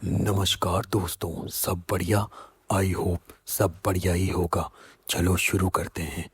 नमस्कार दोस्तों, सब बढ़िया। आई होप सब बढ़िया ही होगा। चलो शुरू करते हैं।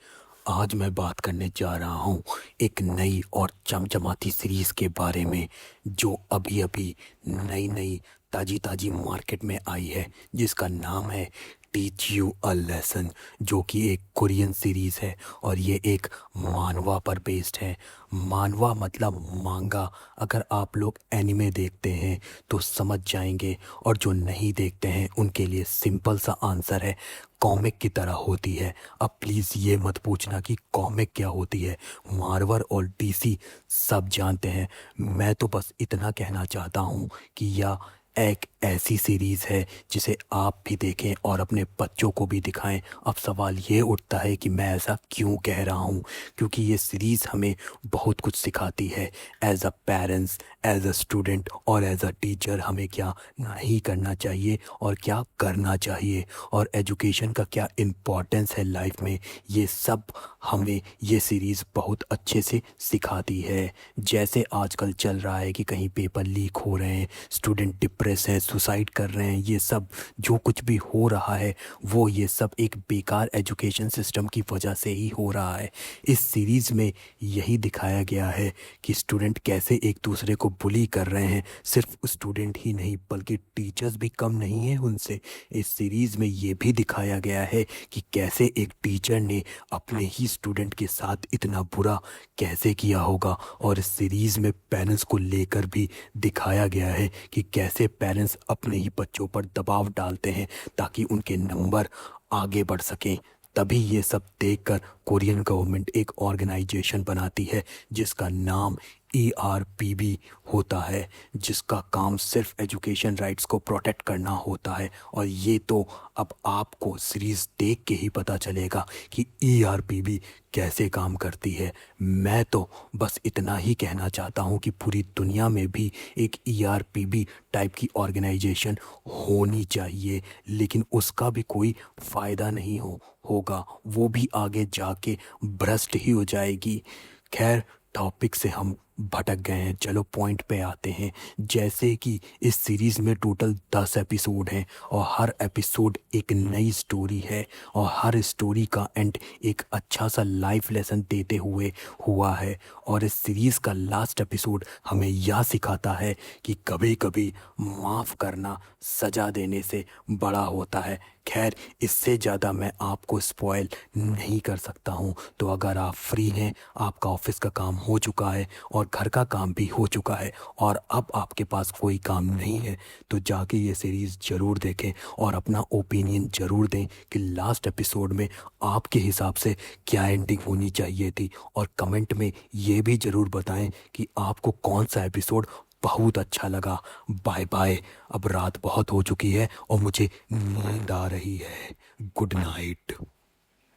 आज मैं बात करने जा रहा हूँ एक नई और चमचमाती सीरीज़ के बारे में, जो अभी अभी नई नई ताज़ी ताज़ी मार्केट में आई है, जिसका नाम है टीच यू अ लेसन, जो कि एक कोरियन सीरीज़ है और ये एक मानवा पर बेस्ड है। मानवा मतलब मांगा। अगर आप लोग एनिमे देखते हैं तो समझ जाएंगे, और जो नहीं देखते हैं उनके लिए सिंपल सा आंसर है, कॉमिक की तरह होती है। अब प्लीज़ ये मत पूछना कि कॉमिक क्या होती है। मार्वल और डीसी सब जानते हैं। मैं तो बस इतना कहना चाहता हूँ कि यह एक ऐसी सीरीज़ है जिसे आप भी देखें और अपने बच्चों को भी दिखाएं। अब सवाल ये उठता है कि मैं ऐसा क्यों कह रहा हूँ, क्योंकि ये सीरीज़ हमें बहुत कुछ सिखाती है। As a parents, as a student और एज अ टीचर हमें क्या नहीं करना चाहिए और क्या करना चाहिए, और एजुकेशन का क्या इम्पोर्टेंस है लाइफ में, ये सब हमें ये सीरीज़ बहुत अच्छे से सिखाती है। जैसे आजकल चल रहा है कि कहीं पेपर लीक हो रहे हैं, स्टूडेंट डिप्रेस हैं, सुसाइड कर रहे हैं, ये सब जो कुछ भी हो रहा है वो ये सब एक बेकार एजुकेशन सिस्टम की वजह से ही हो रहा है। इस सीरीज़ में यही दिखाया गया है कि स्टूडेंट कैसे एक दूसरे को बुली कर रहे हैं। सिर्फ स्टूडेंट ही नहीं बल्कि टीचर्स भी कम नहीं हैं उनसे। इस सीरीज़ में ये भी दिखाया गया है कि कैसे एक टीचर ने अपने ही स्टूडेंट के साथ इतना बुरा कैसे किया होगा। और इस सीरीज़ में पेरेंट्स को लेकर भी दिखाया गया है कि कैसे पेरेंट्स अपने ही बच्चों पर दबाव डालते हैं ताकि उनके नंबर आगे बढ़ सकें। तभी ये सब देखकर कोरियन गवर्नमेंट एक ऑर्गेनाइजेशन बनाती है जिसका नाम ERPB होता है, जिसका काम सिर्फ एजुकेशन राइट्स को प्रोटेक्ट करना होता है। और ये तो अब आपको सीरीज़ देख के ही पता चलेगा कि ERPB कैसे काम करती है। मैं तो बस इतना ही कहना चाहता हूँ कि पूरी दुनिया में भी एक ERPB टाइप की ऑर्गेनाइजेशन होनी चाहिए, लेकिन उसका भी कोई फ़ायदा नहीं होगा। वो भी आगे जाके भ्रष्ट ही हो जाएगी। खैर, टॉपिक से हम भटक गए हैं, चलो पॉइंट पे आते हैं। जैसे कि इस सीरीज़ में टोटल 10 एपिसोड हैं और हर एपिसोड एक नई स्टोरी है, और हर स्टोरी का एंड एक अच्छा सा लाइफ लेसन देते हुए हुआ है। और इस सीरीज़ का लास्ट एपिसोड हमें यह सिखाता है कि कभी कभी माफ़ करना सज़ा देने से बड़ा होता है। खैर, इससे ज़्यादा मैं आपको स्पॉइल नहीं कर सकता हूँ। तो अगर आप फ्री हैं, आपका ऑफिस का काम हो चुका है और घर का काम भी हो चुका है, और अब आपके पास कोई काम नहीं है, तो जाके ये सीरीज़ ज़रूर देखें और अपना ओपिनियन ज़रूर दें कि लास्ट एपिसोड में आपके हिसाब से क्या एंडिंग होनी चाहिए थी। और कमेंट में ये भी ज़रूर बताएं कि आपको कौन सा एपिसोड बहुत अच्छा लगा। Bye bye. अब रात बहुत हो चुकी है और मुझे नींद आ रही है। Good night.